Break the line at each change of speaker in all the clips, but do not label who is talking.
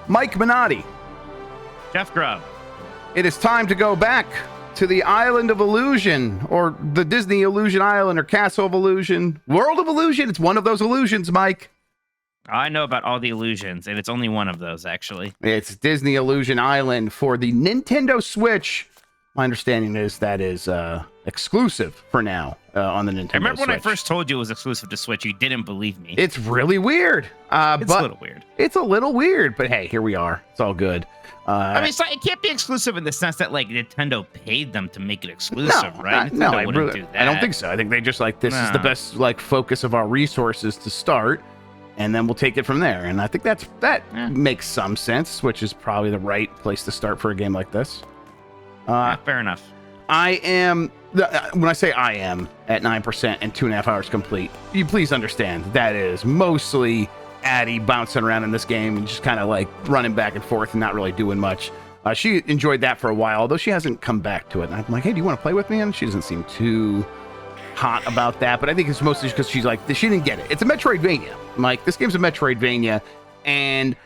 Mike Minotti.
Jeff Grubb.
It is time to go back to the Island of Illusion, or the Disney Illusion Island, or Castle of Illusion, World of Illusion. It's one of those illusions, Mike.
I know about all the illusions, and it's only one of those, actually.
It's Disney Illusion Island for the Nintendo Switch. My understanding is that is exclusive for now on the Nintendo Switch.
I remember when I first told you it was exclusive to Switch, you didn't believe me.
It's really weird.
It's a little weird.
It's a little weird, but hey, here we are. It's all good.
I mean, it can't be exclusive in the sense that, like, Nintendo paid them to make it exclusive, right?
No,
Nintendo wouldn't do that.
I don't think so. I think they just this is the best focus of our resources to start, and then we'll take it from there. And I think that makes some sense, which is probably the right place to start for a game like this.
Fair enough.
I am, when I say I am at 9% and 2.5 hours complete, you please understand that is mostly Addie bouncing around in this game and just kind of running back and forth and not really doing much. She enjoyed that for a while, although she hasn't come back to it. And I'm like, hey, do you want to play with me? And she doesn't seem too hot about that, but I think it's mostly because she's she didn't get it. It's a Metroidvania. This game's a Metroidvania, and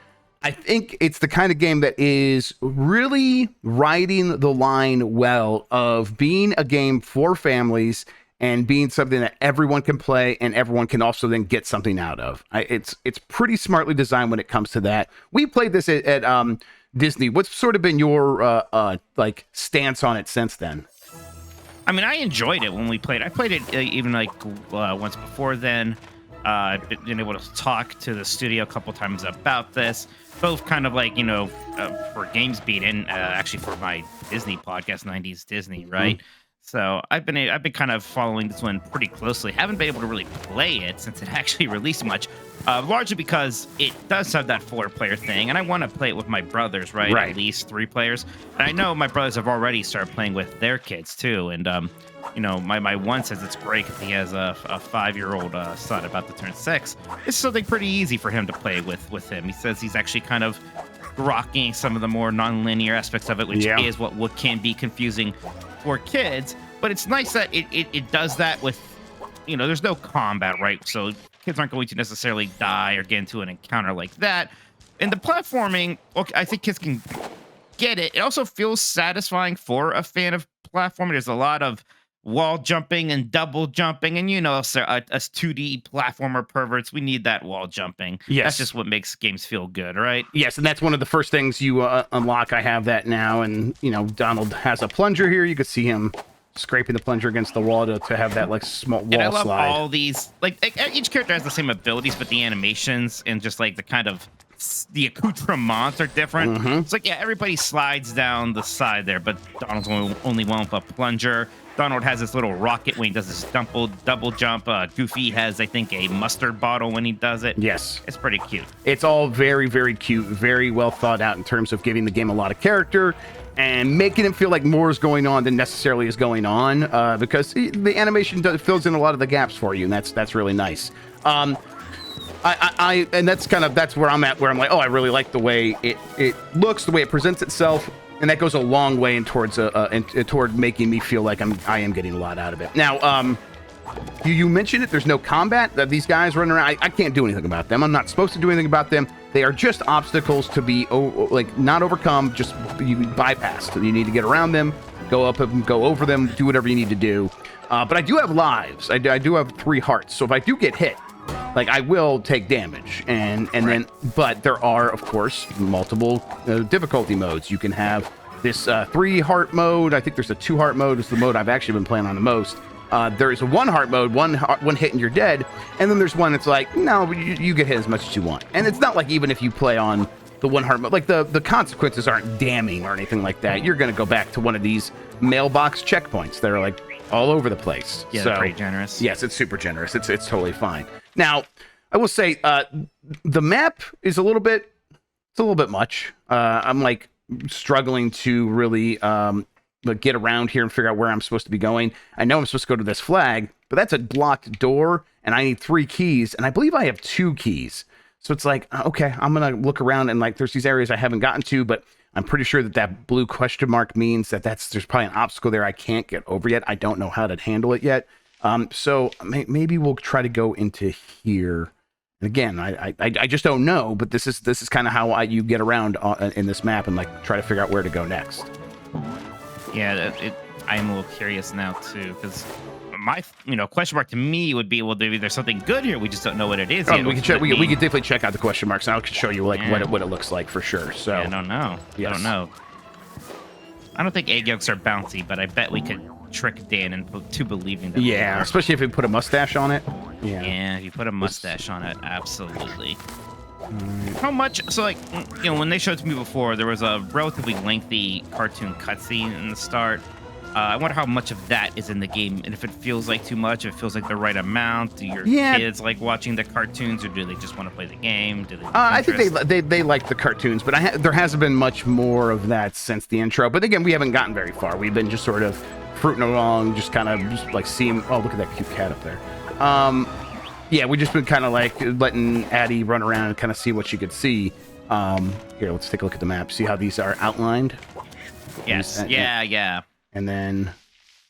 I think it's the kind of game that is really riding the line well of being a game for families and being something that everyone can play and everyone can also then get something out of. It's pretty smartly designed when it comes to that. We played this at Disney. What's sort of been your stance on it since then?
I mean, I enjoyed it when we played. I played it even once before then. I've been able to talk to the studio a couple times about this. Both kind of for Games Beat and actually for my Disney podcast, 90s Disney, right? Mm-hmm. So I've been kind of following this one pretty closely. Haven't been able to really play it since it actually released much, largely because it does have that 4-player thing, and I want to play it with my brothers, right? At least 3 players. And I know my brothers have already started playing with their kids too, and my one says it's great because he has a 5-year-old son about to turn 6. It's something pretty easy for him to play with him. He says he's actually kind of rocking some of the more non-linear aspects of it, which is what can be confusing for kids. But it's nice that it does that with, there's no combat, right? So kids aren't going to necessarily die or get into an encounter like that. And the platforming, I think kids can get it. It also feels satisfying for a fan of platforming. There's a lot of wall jumping and double jumping, and us 2D platformer perverts, we need that wall jumping.
Yes.
That's just what makes games feel good, right?
Yes, and that's one of the first things you unlock. I have that now, and Donald has a plunger here. You can see him scraping the plunger against the wall to have that small wall slide.
And I love all these, each character has the same abilities, but the animations and just the kind of the accoutrements are different. Mm-hmm. It's everybody slides down the side there, but Donald's only one with a plunger. Donald has this little rocket when he does this double jump. Goofy has, I think, a mustard bottle when he does it.
Yes.
It's pretty cute.
It's all very, very cute, very well thought out in terms of giving the game a lot of character and making it feel like more is going on than necessarily is going on, because the animation fills in a lot of the gaps for you, and that's really nice. And that's where I'm at, where I'm like, I really like the way it looks, the way it presents itself. And that goes a long way toward making me feel like I am getting a lot out of it. Now, you mentioned it. There's no combat. These guys running around. I can't do anything about them. I'm not supposed to do anything about them. They are just obstacles to be not overcome. Just you bypass. You need to get around them, go up and go over them, do whatever you need to do. But I do have lives. I do have 3 hearts. So if I do get hit, I will take damage, but there are, of course, multiple difficulty modes. You can have this 3-heart mode. I think there's a 2-heart mode. It's the mode I've actually been playing on the most. There is a 1-heart mode, one hit and you're dead. And then there's one that's no, you get hit as much as you want. And it's not even if you play on the 1-heart mode, the consequences aren't damning or anything like that. You're going to go back to one of these mailbox checkpoints that are all over the place.
Yeah, so, pretty generous.
Yes, it's super generous. It's totally fine. Now, I will say the map is a little bit much. I'm struggling to really get around here and figure out where I'm supposed to be going. I know I'm supposed to go to this flag, but that's a blocked door, and I need 3 keys, and I believe I have 2 keys. So it's okay, I'm gonna look around, and there's these areas I haven't gotten to, but I'm pretty sure that blue question mark means there's probably an obstacle there I can't get over yet. I don't know how to handle it yet. So maybe we'll try to go into here And again, I just don't know, but this is kind of how you get around in this map and like try to figure out where to go next.
Yeah, I'm a little curious now too, because my question mark to me would be, well, maybe there's something good here. We just don't know what it is.
Oh, we can check. We can definitely check out the question marks, and I can show you like what it looks like for sure. So
yeah, I don't know.
Yes.
I don't know. I don't think egg yolks are bouncy, but I bet we could trick Dan into believing that.
Yeah, especially if we put a mustache on it. Yeah.
Yeah, if you put a mustache on it, absolutely. How much? So, like, when they showed it to me before, there was a relatively lengthy cartoon cutscene in the start. I wonder how much of that is in the game, and if it feels like too much, if it feels like the right amount. Do your kids like watching the cartoons, or do they just want to play the game? Do they?
I think they like the cartoons, but there hasn't been much more of that since the intro. But again, we haven't gotten very far. We've been just sort of fruiting along, just kind of just like seeing. Oh, look at that cute cat up there. Yeah, we just been kind of like letting Addie run around and kind of see what she could see. Here, let's take a look at the map. See how these are outlined?
Yes. Yeah.
And then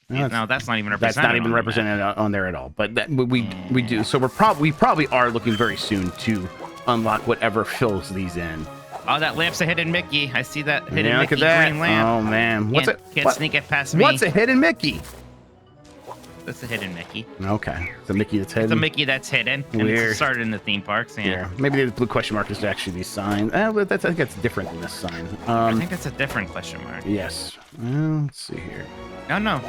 no, that's not even represented.
That's not even represented on there at all. But that, we do. So we probably are looking very soon to unlock whatever fills these in.
Oh, that lamp's a hidden Mickey. I see that hidden
Look
Mickey
at that.
green lamp.
Oh man,
Can't sneak it past me.
What's a hidden Mickey?
That's a hidden Mickey.
Okay, it's a Mickey that's hidden.
It's a Mickey that's hidden. And
Weird.
It's started in the theme parks. Yeah.
Maybe the blue question mark is actually the sign. I think that's different than this sign.
I think that's a different question mark.
Yes. Well, let's see here.
No.
No,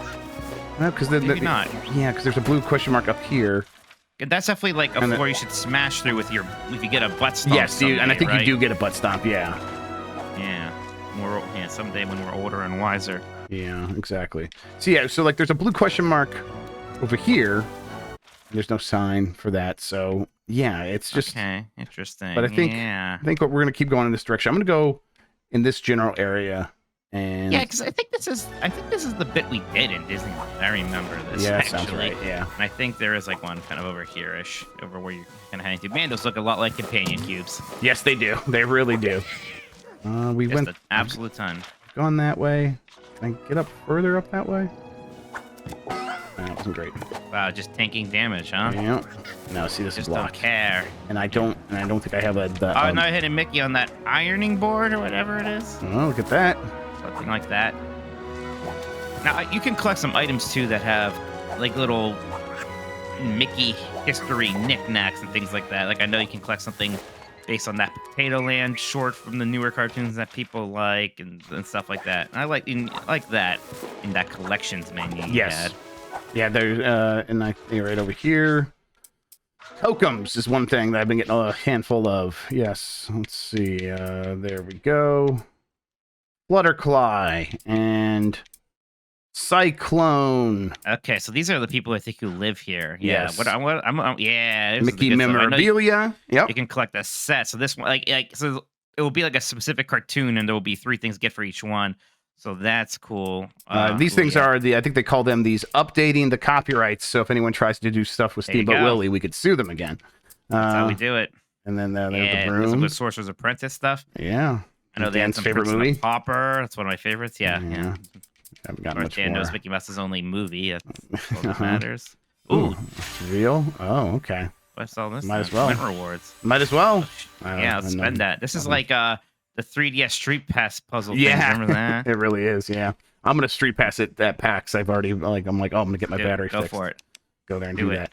because
Maybe not.
Yeah, because there's a blue question mark up here.
That's definitely like a floor you should smash through with if you get a butt stomp.
Yes,
someday,
and I think
right?
you do get a butt stomp. Yeah.
Yeah. Someday when we're older and wiser.
Yeah, exactly. So like there's a blue question mark over here. There's no sign for that. So yeah, it's just
okay. Interesting.
But I think we're gonna keep going in this direction. I'm gonna go in this general area. And
yeah, because I think this is the bit we did in Disneyland. I remember this.
Yeah,
actually.
sounds right. Yeah.
And I think there is like one kind of over here-ish, over where you're kind of heading to. Man, those look a lot like companion cubes.
Yes, they do. They really do. We
Just
went
an absolute ton.
Gone that way. Can I get up further up that way? That wasn't great.
Wow, just tanking damage, huh?
Yeah. No, see, this
Just
is
don't
blocked.
care.
And I don't think I have a.
Oh, no, I hit a Mickey on that ironing board or whatever it is.
Oh, look at that.
Something like that. Now, you can collect some items, too, that have, like, little Mickey history knickknacks and things like that. Like, I know you can collect something based on that Potato Land short from the newer cartoons that people like and stuff like that. And I like that in that collections menu you had.
Yeah, there's, and I think right over here. Totems is one thing that I've been getting a handful of. Yes, let's see. There we go. Fluttercly and Cyclone.
Okay, so these are the people I think who live here. Yeah.
Yes.
Yeah.
Mickey memorabilia. Yep.
You can collect a set. So this one, like, so it will be like a specific cartoon, and there will be 3 things get for each one. So that's cool.
These things are I think they call them these updating the copyrights. So if anyone tries to do stuff with Steamboat Willie, we could sue them again.
That's how we do it.
And then there's the
This is
broom.
with Sorcerer's Apprentice stuff.
Yeah.
I know they had
Dan's
some
favorite
Prince and
movie.
the Pauper. That's one of my favorites. Yeah.
I haven't gotten much
Dan
more.
knows Mickey Mouse's only movie. That's all that matters. Ooh,
it's real? Oh, okay.
what's all this?
Might as well.
Mint rewards.
Might as well.
Yeah, let's spend that. This is like the 3DS Street Pass puzzle.
Yeah,
thing. Remember that?
It really is. Yeah, I'm gonna street pass it at PAX. I've already I'm like, oh, I'm gonna get my battery
Go
fixed.
for it.
Go there and
Do
do
it.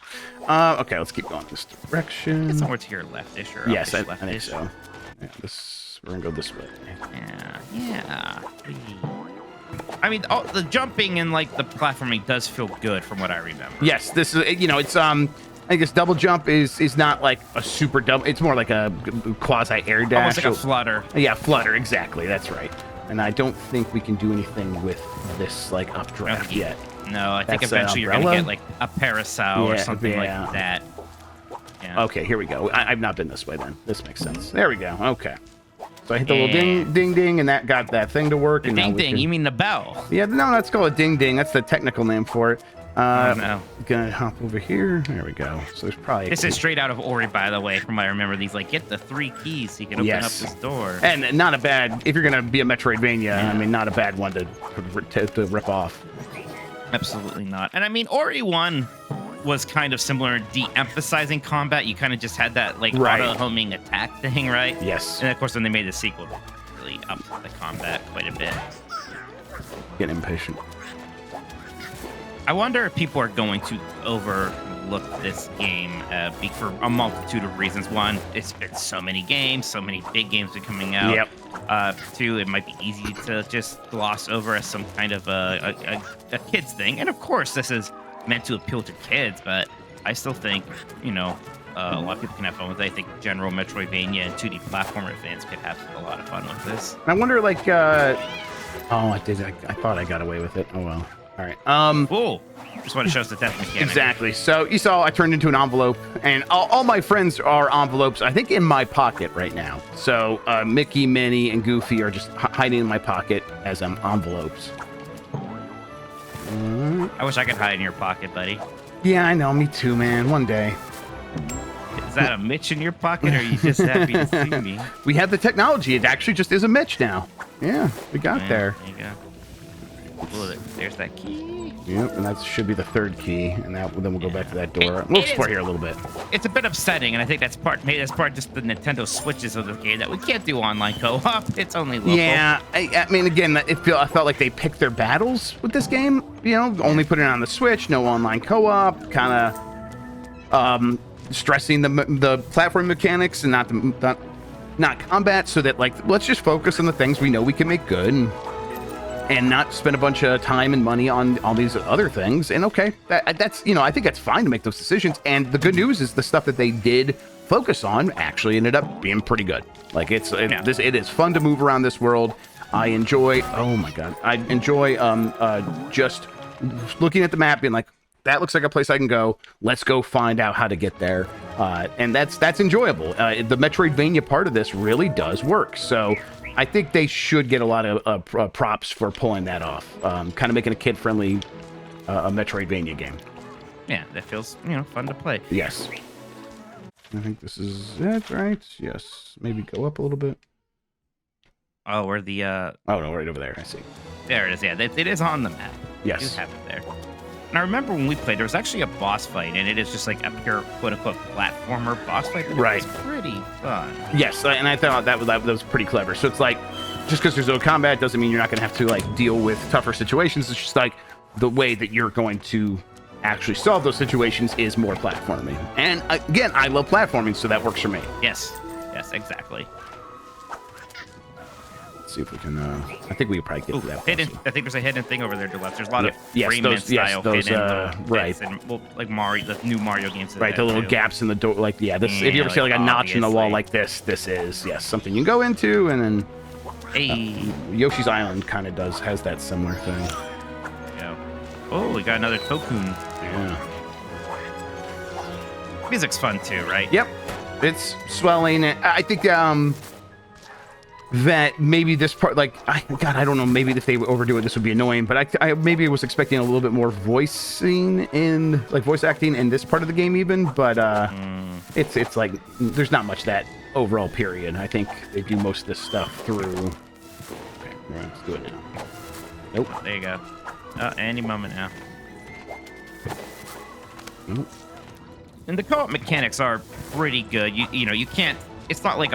that. Okay, let's keep going this direction.
It's somewhere to your leftish or
Yes, I
upish,
think
leftish.
so. Yeah, we're gonna go this way.
Yeah. I mean, the jumping and like the platforming does feel good from what I remember.
Yes, this is it's I guess double jump is not like a super double. It's more like a quasi air dash.
Almost like a flutter.
Yeah, flutter. Exactly. That's right. And I don't think we can do anything with this like updraft yet.
No, I think
That's
eventually you're gonna
umbrella?
get like a parasol or something like that. Yeah.
Okay, here we go. I've not been this way then. This makes sense. There we go. Okay. So I hit the little ding, ding, ding, and that got that thing to work.
The ding, ding. You mean the bell?
Yeah, no, that's called a ding, ding. That's the technical name for it.
No.
Gonna hop over here. There we go. So there's probably
This is straight out of Ori, by the way, from what I remember. These like get the 3 keys so you can open up this door.
And not a bad if you're gonna be a Metroidvania. I mean, not a bad one to rip off.
Absolutely not. And I mean, Ori 1 was kind of similar in de-emphasizing combat. You kind of just had that like
Right.
auto-homing attack thing, right?
Yes.
And of course, when they made the sequel, they really upped the combat quite a bit.
Getting impatient.
I wonder if people are going to overlook this game for a multitude of reasons. One, it's been so many games, so many big games are coming out.
Yep.
Two, it might be easy to just gloss over as some kind of a kids thing. And of course, this is meant to appeal to kids, but I still think, a lot of people can have fun with it. I think general Metroidvania and 2D platformer fans could have a lot of fun with this.
I wonder, like, I did. I thought I got away with it. Oh well. All right.
Whoa! Just want to show us the death mechanic.
Exactly. So you saw I turned into an envelope, and all my friends are envelopes, I think, in my pocket right now. So Mickey, Minnie, and Goofy are just hiding in my pocket as envelopes.
I wish I could hide in your pocket, buddy.
Yeah, I know. Me too, man. One day.
Is that a Mitch in your pocket, or are you just happy to see me?
We have the technology. It actually just is a Mitch now. Yeah, we got there.
There you go. Ooh, there's that key.
Yep, and that should be the third key, and then we'll go back to that door. We'll explore here a little bit.
It's a bit upsetting, and I think maybe that's part just the Nintendo Switches of the game that we can't do online co-op. It's only local.
Yeah, I mean, again, I felt like they picked their battles with this game. Only putting it on the Switch, no online co-op, kind of stressing the platform mechanics and not combat, so that like let's just focus on the things we know we can make good. And not spend a bunch of time and money on all these other things. And okay, that's I think that's fine to make those decisions. And the good news is the stuff that they did focus on actually ended up being pretty good. Like it is fun to move around this world. I enjoy. Oh my god, I enjoy just looking at the map, being like, that looks like a place I can go. Let's go find out how to get there. And that's enjoyable. The Metroidvania part of this really does work. So I think they should get a lot of props for pulling that off. Kind of making a kid-friendly a Metroidvania game.
Yeah, that feels fun to play.
Yes. I think this is it, right? Yes. Maybe go up a little bit.
Oh, where the
Oh no, right over there. I see.
There it is. Yeah, it is on the map.
Yes.
You have it there. And I remember when we played, there was actually a boss fight, and it is just like a pure quote-unquote platformer boss fight.
Right.
It's pretty fun.
Yes, and I thought that was pretty clever. So it's like, just because there's no combat doesn't mean you're not going to have to like deal with tougher situations. It's just like the way that you're going to actually solve those situations is more platforming. And again, I love platforming, so that works for me.
Yes, exactly.
Let's see if we can. I think we could probably get to that.
Hidden. I think there's a hidden thing over there to the left. There's a lot of
yes,
Rayman style hidden
right.
And, like Mario, the new Mario games.
Right, the little gaps in the door, like this. If you ever see like a notch in the wall like this is something you can go into, and then Yoshi's Island kind of has that similar thing.
Yeah. Oh, we got another Tokun.
Yeah.
Music's fun too, right?
Yep, it's swelling. I think that maybe this part, like, I don't know, maybe if they overdo it, this would be annoying, but I maybe was expecting a little bit more voice acting in this part of the game even, but it's like, there's not much that overall period. I think they do most of this stuff through. Okay, let's do it now. Nope.
There you go. Any moment now.
Nope.
And the co-op mechanics are pretty good. You can't, it's not like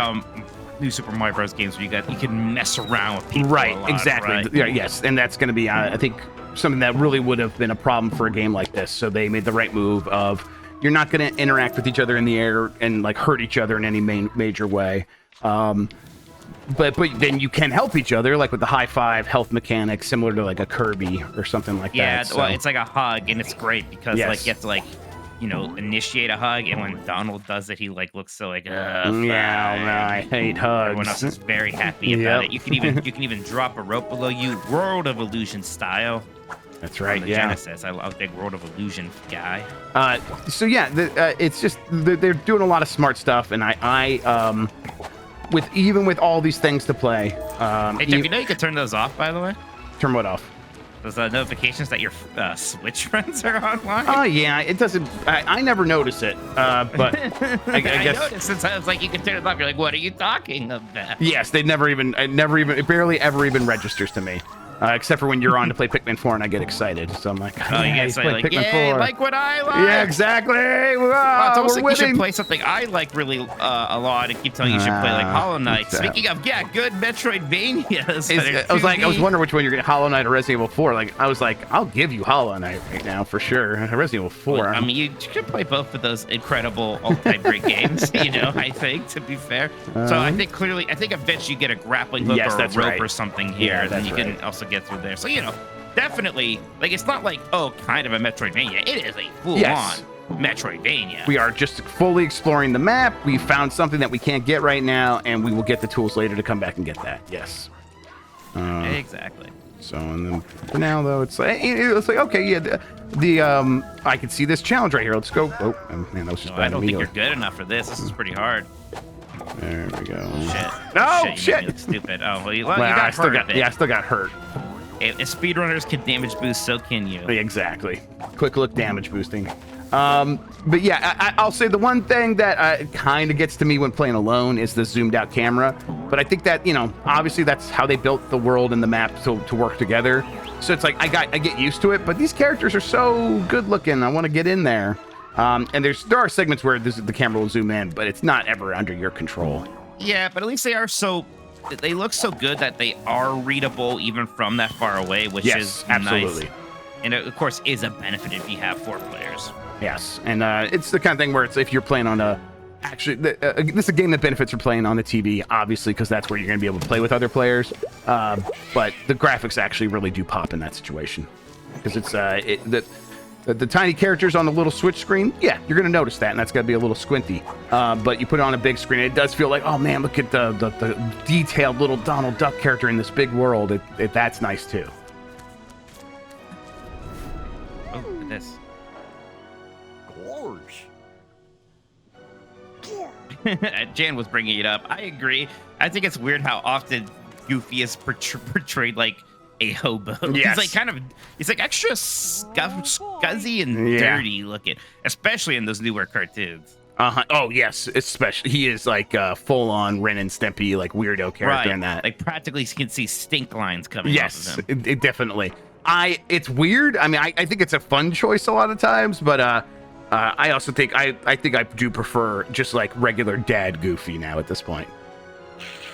New Super Mario Bros. Games where you can mess around with people.
Right,
a lot,
exactly.
Right?
Yeah, yes, and that's going to be, I think, something that really would have been a problem for a game like this. So they made the right move of you're not going to interact with each other in the air and like hurt each other in any major way. But then you can help each other, like with the high five health mechanic, similar to like a Kirby or something like that.
Yeah,
So,
well, it's like a hug, and it's great because
Yes.
like you have to like initiate a hug, and when Donald does it, he like looks so like
yeah, I hate hugs.
everyone else is very happy about it. You can even drop a rope below you, World of Illusion style.
That's right.
On the
Yeah.
Genesis. I'm a big World of Illusion guy.
So yeah, it's just they're doing a lot of smart stuff, and I with all these things to play.
Hey, Jeff, you know you could turn those off, by the way?
Turn what off?
Those notifications that your Switch friends are online?
Oh yeah, it doesn't. I never notice it, but I guess.
noticed since I was like, you can turn it off. You're like, what are you talking about?
Yes, it barely ever even registers to me. Except for when you're on to play Pikmin 4 and I get excited. So I'm like,
Oh, you guys say like, yeah, like what I like.
Yeah, exactly. Wow,
it's almost
we're
like you should
winning.
play something I like really a lot and keep telling you should play like Hollow Knight. Speaking of, yeah, good Metroidvanias.
I was wondering which one you're getting, Hollow Knight or Resident Evil 4. Like, I was like, I'll give you Hollow Knight right now for sure. Resident Evil 4.
Well, I mean, you should play both of those incredible all-time great games. You know, I think, to be fair. So I think eventually you get a grappling hook or a rope or something here, and then you can also get through there. So, you know, definitely, like, it's not like, oh, kind of a Metroidvania. It is a full-on Metroidvania.
We are just fully exploring the map. We found something that we can't get right now, and we will get the tools later to come back and get that. Yes.
Exactly.
So, and then for now, though, it's like okay, yeah, I can see this challenge right here. Let's go. Oh, man, that was just bad.
I don't think you're good enough for this. This is pretty hard.
There we go.
Shit.
No,
shit. You made me look stupid. Oh, well, you got hurt.
I still got hurt.
If speedrunners can damage boost, so can you.
Exactly. Quick look damage boosting. But yeah, I'll say the one thing that kind of gets to me when playing alone is the zoomed out camera. But I think that, you know, obviously that's how they built the world and the map to work together. So it's like I get used to it. But these characters are so good looking. I want to get in there. And there are segments where the camera will zoom in, but it's not ever under your control.
Yeah, but at least they look so good that they are readable even from that far away, which is
absolutely
nice. And it, of course, is a benefit if you have 4 players.
Yes, and it's the kind of thing where it's if you're playing on this is a game that benefits from playing on the TV, obviously, because that's where you're going to be able to play with other players. But the graphics actually really do pop in that situation because it's the tiny characters on the little Switch screen. Yeah, you're going to notice that, and that's going to be a little squinty. But you put it on a big screen, it does feel like, oh man, look at the detailed little Donald Duck character in this big world. That's nice too.
Oh, look at this. Jan was bringing it up. I agree. I think it's weird how often Goofy is portrayed like a hobo.
Yes.
He's like extra scuzzy and dirty looking, especially in those newer cartoons.
Oh yes, especially he is like full on Ren and Stimpy like weirdo character in that.
Like practically you can see stink lines coming off of him.
It definitely. It's weird. I mean, I think it's a fun choice a lot of times, but I also think I do prefer just like regular dad Goofy now at this point.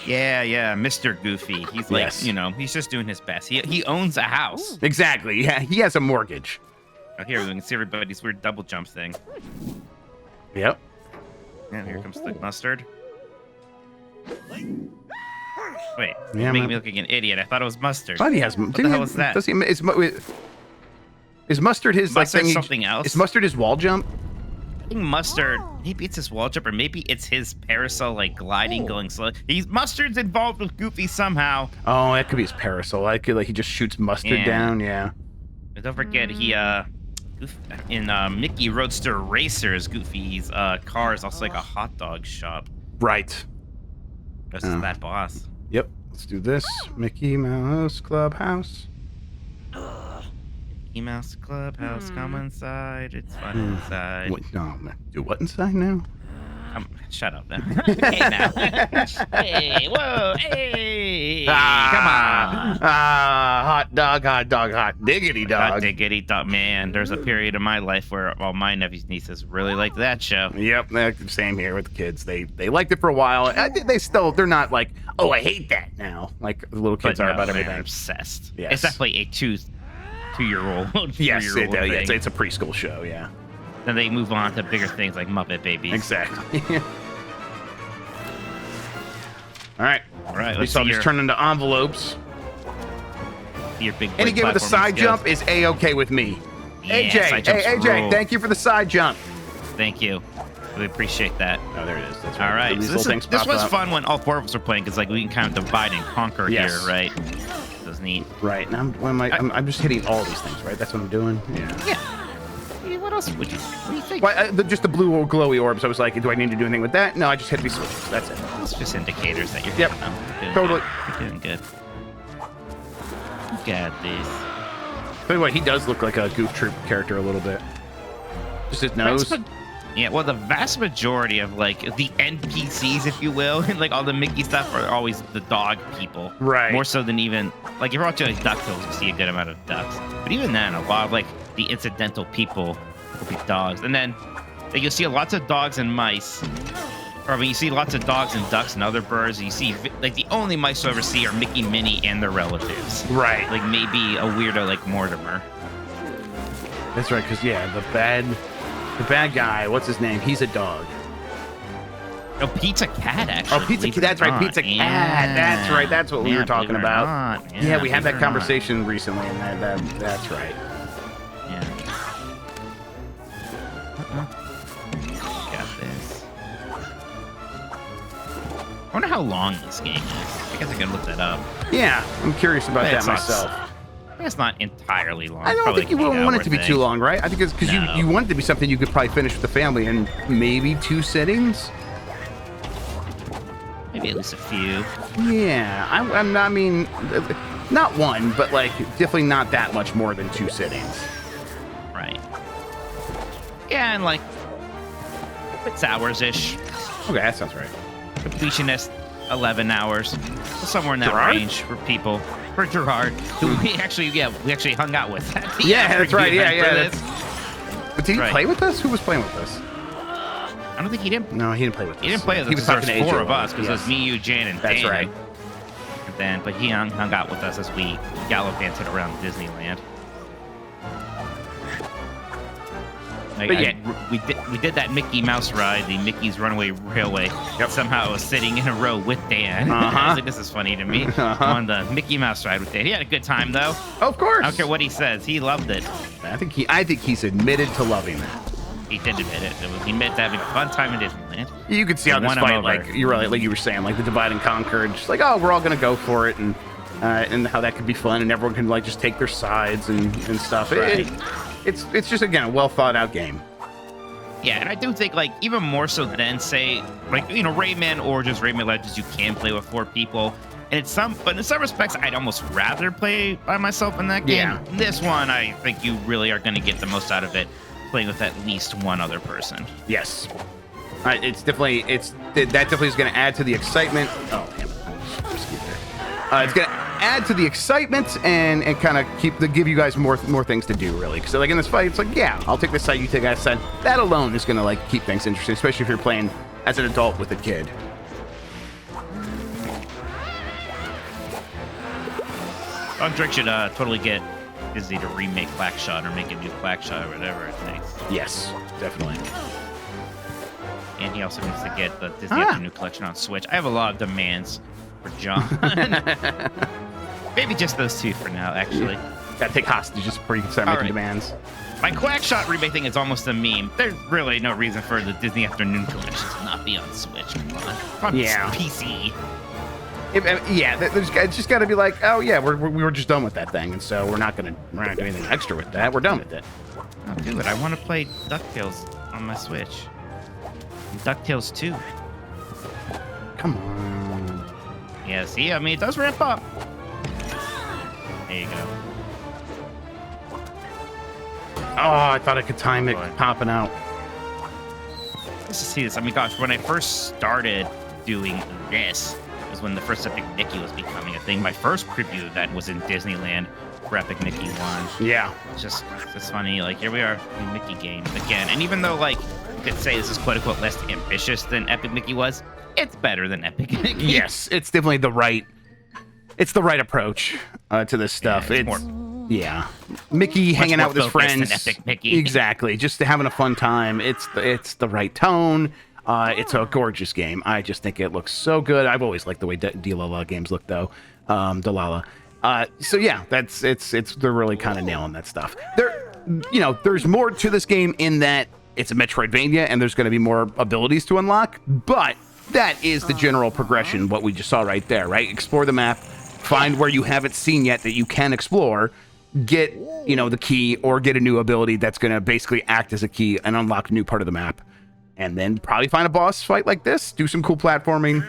Yeah, Mr. Goofy. He's like, you know, he's just doing his best. He owns a house.
Exactly. Yeah, he has a mortgage.
Oh, here we can see everybody's weird double jump thing.
Yep.
And here comes the mustard. Wait,
yeah,
making me look like an idiot. I thought it was mustard.
But he has.
What the hell is that?
Is mustard his like thing?
Something else?
Is mustard his wall jump?
I think mustard. Maybe it's his wall jump, or maybe it's his parasol, like gliding, going slow. Mustard's involved with Goofy somehow.
Oh, that could be his parasol. I could he just shoots mustard down. Yeah.
But don't forget in Mickey Roadster Racers, Goofy's car is also like a hot dog shop.
Right.
This is that boss.
Yep. Let's do this. Mickey Mouse Clubhouse.
Mickey Mouse Clubhouse, come inside. It's fun inside.
What, no, do what inside now?
Shut up now. Hey, now. Hey, whoa, hey. Come on.
Hot diggity dog.
Hot diggity dog. Man, there's a period of my life where all my nephews and nieces really liked that show.
Yep, same here with the kids. They liked it for a while. They're not like, oh, I hate that now. Like the little kids are about everything.
They're obsessed.
Yes.
It's definitely a two-year-old.
Yes, it's a preschool show. Yeah.
Then they move on to bigger things like Muppet Babies.
Exactly. All right.
Let's
I'll just turn into envelopes.
Your big
Any game with a side jump is A-okay with me.
Yeah,
AJ, thank you for the side jump.
Thank you. Really appreciate that.
Oh, there it is. That's
right. All right.
So
this was fun when all 4 of us were playing because like we can kind of divide and conquer here, right? This is neat.
Right. Now I'm just hitting all these things, right? That's what I'm doing. Yeah.
What else would you? What do you think?
Well, just the blue or glowy orbs. I was like, do I need to do anything with that? No, I just hit these switches. That's it.
It's just indicators that you're
hitting
them.
Totally.
You're doing good. You got this.
Tell you what, he does look like a Goof Troop character a little bit. Just his nose.
Yeah, well, the vast majority of like the NPCs, if you will, and like all the Mickey stuff are always the dog people.
Right.
More so than even like if you're watching like DuckTales, you see a good amount of ducks. But even then, a lot of like the incidental people will be dogs. And then like, you'll see lots of dogs and mice. Or when you see lots of dogs and ducks and other birds, and you see like the only mice you'll ever see are Mickey, Minnie, and their relatives.
Right.
Like maybe a weirdo like Mortimer.
That's right, because yeah, the bad guy, what's his name? He's a dog.
Oh, Pizza Cat, actually.
Oh, Pizza Cat. That's right, Pizza Cat. That's right. That's what we were talking about. Yeah, we had that conversation recently, and that's right.
Yeah. Got this. I wonder how long this game is. I guess I could look that up.
Yeah, I'm curious about that
It's not-
myself.
I guess not entirely long.
I don't
Probably
think you
like an
wouldn't want it
8-hour
to be
thing.
too long, right? I think it's because
No.
you want it to be something you could probably finish with the family in maybe 2 sittings.
Maybe at least a few.
Yeah, I mean, not one, but like definitely not that much more than 2 sittings.
Right. Yeah, and like 6 hours-ish.
Okay, that sounds right.
Completionist, 11 hours. Somewhere in that
Gerard?
range for people. For Gerard, who we actually hung out with. At the
Yeah, that's right.
event
Yeah,
for
yeah.
this.
But did he
Right.
play with us? Who was playing with us?
I don't think he did.
No, he didn't play with us.
He didn't play with us.
He was
There's
talking to
4
AJ.
of us because it was
Yes.
me, you, Jan, and
That's
Dan.
right.
And then, but he hung out with us as we gallivanted around Disneyland. Like,
But yeah.
we did that Mickey Mouse ride, the Mickey's Runaway Railway.
Yep.
Somehow I was sitting in a row with Dan. I
Uh-huh.
was like, this is funny to me.
Uh-huh.
On the Mickey Mouse ride with Dan. He had a good time though.
Of course.
I don't care what he says. He loved it.
I think he's admitted to loving that.
He did admit it. He admitted to having a fun time in Disneyland.
You could see how
They
this
won him
fight,
over.
like you were saying, like the divide and conquer, and just like, oh, we're all gonna go for it, and how that could be fun, and everyone can like just take their sides and stuff.
Right.
It's just again a well thought out game.
Yeah, and I do think, like, even more so than, say, like, you know, Rayman or just Rayman Legends, you can play with 4 people. And but in some respects, I'd almost rather play by myself in that game.
Yeah.
This one, I think you really are going to get the most out of it playing with at least one other person.
Yes, it's definitely that definitely is going to add to the excitement. Oh, damn it. It's going to add to the excitement and kind of give you guys more things to do, really. Because like in this fight, it's like, yeah, I'll take this side, you take that side. That alone is going to like keep things interesting, especially if you're playing as an adult with a kid.
Drake should totally get Disney to remake Quackshot or make a new Quackshot or whatever it takes.
Yes, definitely.
And he also needs to get the Disney Afternoon Collection on Switch. I have a lot of demands for John. Maybe just those 2 for now, actually.
Gotta take hostages before you can start making
right.
demands.
My Quackshot remake thing is almost a meme. There's really no reason for the Disney Afternoon Collection to not be on Switch. Come on.
Yeah.
PC.
It's just got to be like, oh yeah, we were just done with that thing, and so we're not gonna do anything extra with that. We're done with it.
Oh, dude, I want to play DuckTales on my Switch. DuckTales 2.
Come on.
Yeah, see, I mean, it does ramp up. There you go.
Oh, I thought I could time it
Boy.
popping out.
Let's just see this. I mean, gosh, when I first started doing this was when the first Epic Mickey was becoming a thing. My first preview of that was in Disneyland for Epic Mickey 1.
Yeah.
It's just funny. Like, here we are, new Mickey game again. And even though, like, you could say this is quote-unquote less ambitious than Epic Mickey was, it's better than Epic Mickey.
Yes, it's definitely the right approach to this stuff.
Yeah, it's
yeah, Mickey hanging
more
out with his
focused than
friends.
Epic Mickey.
Exactly, just having a fun time. It's the right tone. It's a gorgeous game. I just think it looks so good. I've always liked the way Delala games look, though. Delala. So yeah, they're really kind of nailing that stuff. There's more to this game in that it's a Metroidvania and there's going to be more abilities to unlock, but that is the general progression, what we just saw right there, right? Explore the map, find where you haven't seen yet that you can explore, get, the key or get a new ability that's going to basically act as a key and unlock a new part of the map. And then probably find a boss fight like this, do some cool platforming.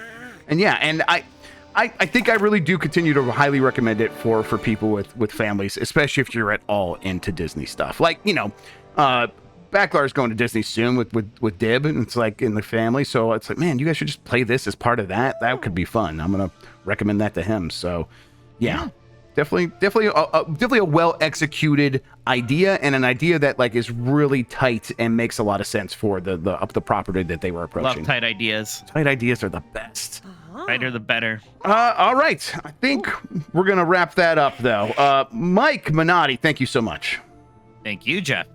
And yeah, and I think I really do continue to highly recommend it for people with families, especially if you're at all into Disney stuff. Like, Backlar's going to Disney soon with Dib, and it's like in the family. So it's like, man, you guys should just play this as part of that. That could be fun. I'm gonna recommend that to him. So, yeah. Definitely a well executed idea, and an idea that like is really tight and makes a lot of sense for the property that they were approaching.
Love tight ideas.
Tight ideas are the best.
Tighter the better.
All right, I think we're gonna wrap that up though. Mike Minotti, thank you so much.
Thank you, Jeff.